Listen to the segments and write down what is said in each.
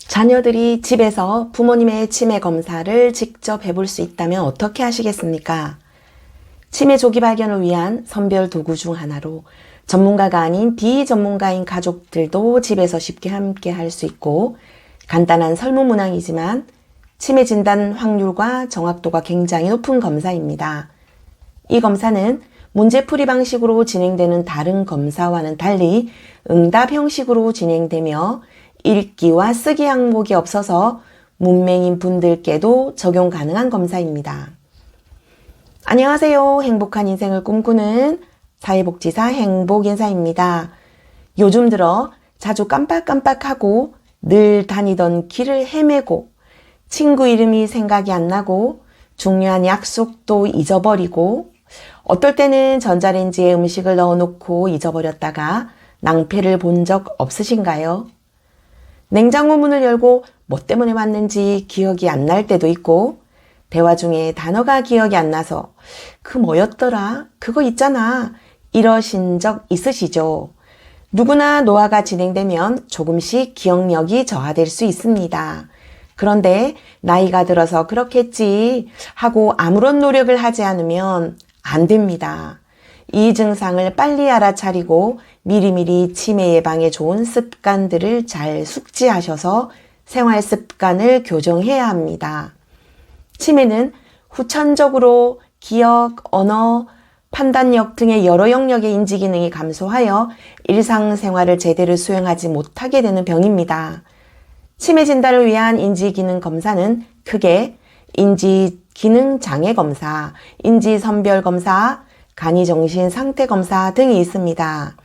자녀들이 집에서 부모님의 치매 검사를 직접 해볼 수 있다면 어떻게 하시겠습니까? 치매 조기 발견을 위한 선별 도구 중 하나로 전문가가 아닌 비전문가인 가족들도 집에서 쉽게 함께 할 수 있고 간단한 설문문항이지만 치매 진단 확률과 정확도가 굉장히 높은 검사입니다. 이 검사는 문제풀이 방식으로 진행되는 다른 검사와는 달리 응답 형식으로 진행되며 읽기와 쓰기 항목이 없어서 문맹인 분들께도 적용 가능한 검사입니다. 안녕하세요. 행복한 인생을 꿈꾸는 사회복지사 행복인사입니다. 요즘 들어 자주 깜빡깜빡하고 늘 다니던 길을 헤매고 친구 이름이 생각이 안 나고 중요한 약속도 잊어버리고 어떨 때는 전자레인지에 음식을 넣어놓고 잊어버렸다가 낭패를 본 적 없으신가요? 냉장고 문을 열고 뭐 때문에 왔는지 기억이 안 날 때도 있고 대화 중에 단어가 기억이 안 나서 그 뭐였더라? 그거 있잖아. 이러신 적 있으시죠? 누구나 노화가 진행되면 조금씩 기억력이 저하될 수 있습니다. 그런데 나이가 들어서 그렇겠지 하고 아무런 노력을 하지 않으면 안 됩니다. 이 증상을 빨리 알아차리고 미리미리 치매 예방에 좋은 습관들을 잘 숙지하셔서 생활 습관을 교정해야 합니다. 치매는 후천적으로 기억, 언어, 판단력 등의 여러 영역의 인지 기능이 감소하여 일상생활을 제대로 수행하지 못하게 되는 병입니다. 치매 진단을 위한 인지 기능 검사는 크게 인지 기능 장애 검사, 인지 선별 검사, 간이정신 상태 검사 등이 있습니다.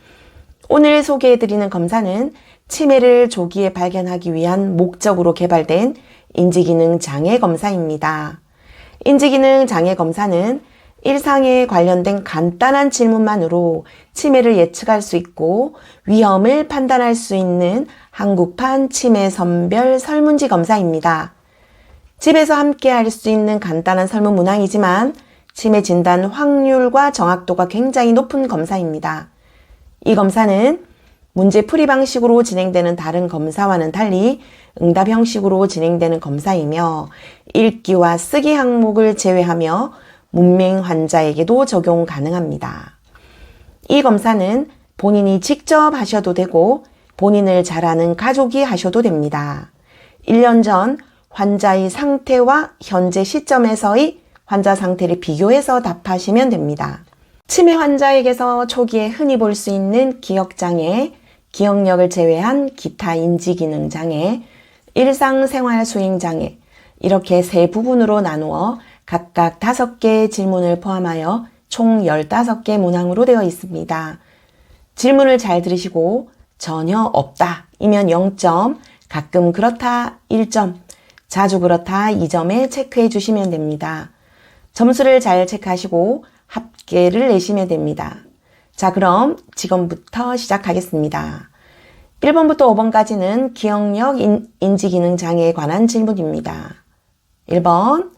오늘 소개해드리는 검사는 치매를 조기에 발견하기 위한 목적으로 개발된 인지기능 장애 검사입니다. 인지기능 장애 검사는 일상에 관련된 간단한 질문만으로 치매를 예측할 수 있고 위험을 판단할 수 있는 한국판 치매 선별 설문지 검사입니다. 집에서 함께 할 수 있는 간단한 설문 문항이지만 치매 진단 확률과 정확도가 굉장히 높은 검사입니다. 이 검사는 문제풀이 방식으로 진행되는 다른 검사와는 달리 응답 형식으로 진행되는 검사이며 읽기와 쓰기 항목을 제외하며 문맹 환자에게도 적용 가능합니다. 이 검사는 본인이 직접 하셔도 되고 본인을 잘 아는 가족이 하셔도 됩니다. 1년 전 환자의 상태와 현재 시점에서의 환자 상태를 비교해서 답하시면 됩니다. 치매 환자에게서 초기에 흔히 볼 수 있는 기억장애, 기억력을 제외한 기타 인지기능 장애, 일상생활 수행장애 이렇게 세 부분으로 나누어 각각 5개의 질문을 포함하여 총 15개 문항으로 되어 있습니다. 질문을 잘 들으시고 전혀 없다 이면 0점, 가끔 그렇다 1점, 자주 그렇다 2점에 체크해 주시면 됩니다. 점수를 잘 체크하시고 합계를 내시면 됩니다. 자, 그럼 지금부터 시작하겠습니다. 1번부터 5번까지는 기억력, 인지기능 장애에 관한 질문입니다. 1번,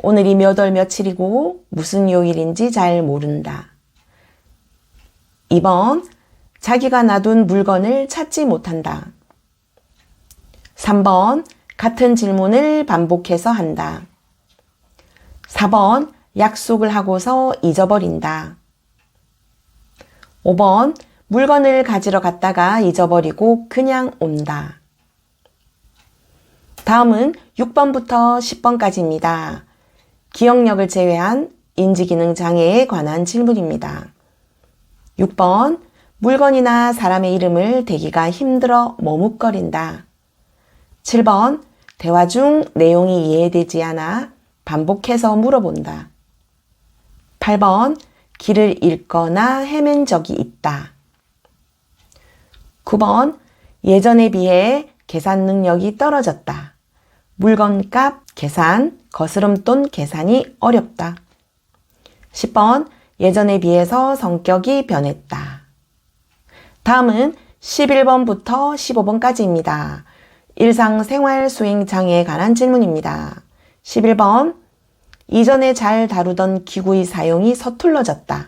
오늘이 몇 월 며칠이고 무슨 요일인지 잘 모른다. 2번, 자기가 놔둔 물건을 찾지 못한다. 3번, 같은 질문을 반복해서 한다. 4번, 약속을 하고서 잊어버린다. 5번, 물건을 가지러 갔다가 잊어버리고 그냥 온다. 다음은 6번부터 10번까지입니다. 기억력을 제외한 인지기능 장애에 관한 질문입니다. 6번, 물건이나 사람의 이름을 대기가 힘들어 머뭇거린다. 7번, 대화 중 내용이 이해되지 않아 반복해서 물어본다. 8번, 길을 잃거나 헤맨 적이 있다. 9번, 예전에 비해 계산 능력이 떨어졌다. 물건값 계산, 거스름돈 계산이 어렵다. 10번, 예전에 비해서 성격이 변했다. 다음은 11번부터 15번까지입니다. 일상생활 수행 장애에 관한 질문입니다. 11번, 이전에 잘 다루던 기구의 사용이 서툴러졌다.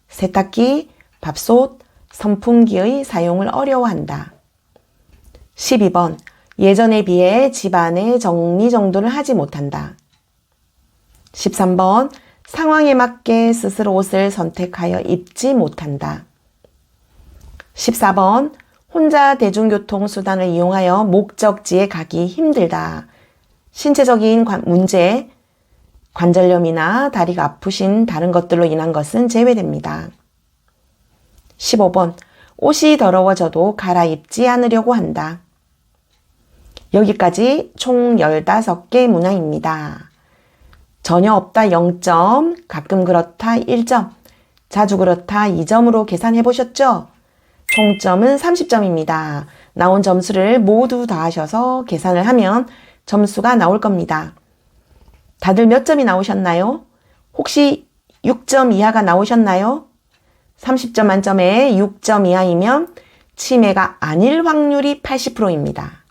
세탁기, 밥솥, 선풍기의 사용을 어려워한다. 12번, 예전에 비해 집안의 정리정돈을 하지 못한다. 13번 상황에 맞게 스스로 옷을 선택하여 입지 못한다. 14번 혼자 대중교통수단을 이용하여 목적지에 가기 힘들다. 신체적인 문제, 관절염이나 다리가 아프신 다른 것들로 인한 것은 제외됩니다. 15번 옷이 더러워져도 갈아입지 않으려고 한다. 여기까지 총 15개 문항입니다. 전혀 없다 0점, 가끔 그렇다 1점, 자주 그렇다 2점으로 계산해 보셨죠? 총점은 30점입니다. 나온 점수를 모두 더하셔서 계산을 하면 점수가 나올 겁니다. 다들 몇 점이 나오셨나요? 혹시 6점 이하가 나오셨나요? 30점 만점에 6점 이하이면 치매가 아닐 확률이 80%입니다.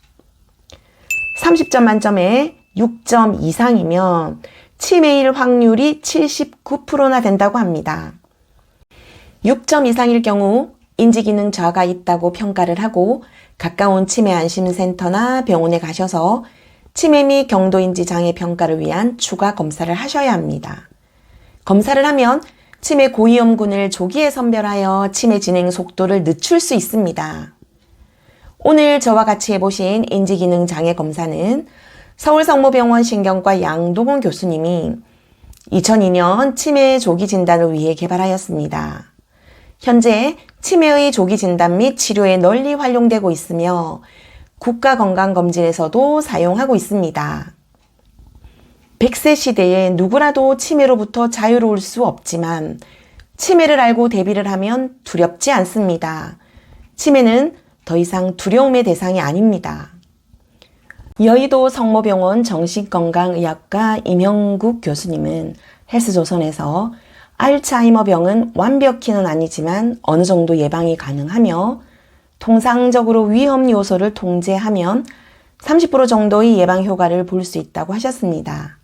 30점 만점에 6점 이상이면 치매일 확률이 79%나 된다고 합니다. 6점 이상일 경우 인지기능 저하가 있다고 평가를 하고 가까운 치매안심센터나 병원에 가셔서 치매 및 경도인지 장애 평가를 위한 추가 검사를 하셔야 합니다. 검사를 하면 치매 고위험군을 조기에 선별하여 치매 진행 속도를 늦출 수 있습니다. 오늘 저와 같이 해보신 인지기능 장애 검사는 서울성모병원 신경과 양동원 교수님이 2002년 치매 조기 진단을 위해 개발하였습니다. 현재 치매의 조기 진단 및 치료에 널리 활용되고 있으며 국가건강검진에서도 사용하고 있습니다. 100세 시대에 누구라도 치매로부터 자유로울 수 없지만 치매를 알고 대비를 하면 두렵지 않습니다. 치매는 더 이상 두려움의 대상이 아닙니다. 여의도 성모병원 정신건강의학과 임형국 교수님은 헬스조선에서 알츠하이머병은 완벽히는 아니지만 어느 정도 예방이 가능하며 통상적으로 위험 요소를 통제하면 30% 정도의 예방 효과를 볼 수 있다고 하셨습니다.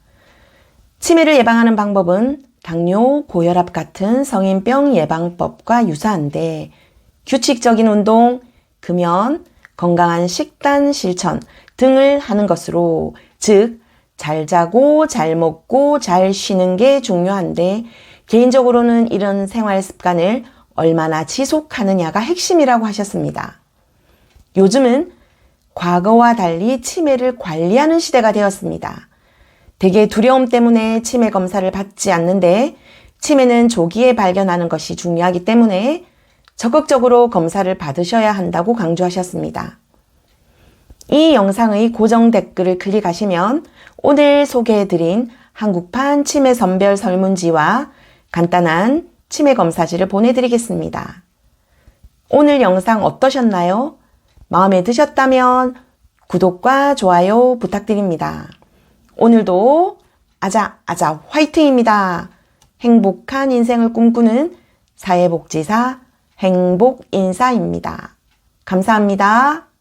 치매를 예방하는 방법은 당뇨, 고혈압 같은 성인병 예방법과 유사한데 규칙적인 운동, 금연, 건강한 식단 실천 등을 하는 것으로 즉 잘 자고 잘 먹고 잘 쉬는 게 중요한데 개인적으로는 이런 생활 습관을 얼마나 지속하느냐가 핵심이라고 하셨습니다. 요즘은 과거와 달리 치매를 관리하는 시대가 되었습니다. 대개 두려움 때문에 치매 검사를 받지 않는데 치매는 조기에 발견하는 것이 중요하기 때문에 적극적으로 검사를 받으셔야 한다고 강조하셨습니다. 이 영상의 고정 댓글을 클릭하시면 오늘 소개해드린 한국판 치매 선별 설문지와 간단한 치매 검사지를 보내드리겠습니다. 오늘 영상 어떠셨나요? 마음에 드셨다면 구독과 좋아요 부탁드립니다. 오늘도 아자 화이팅입니다. 행복한 인생을 꿈꾸는 사회복지사 행복인사입니다. 감사합니다.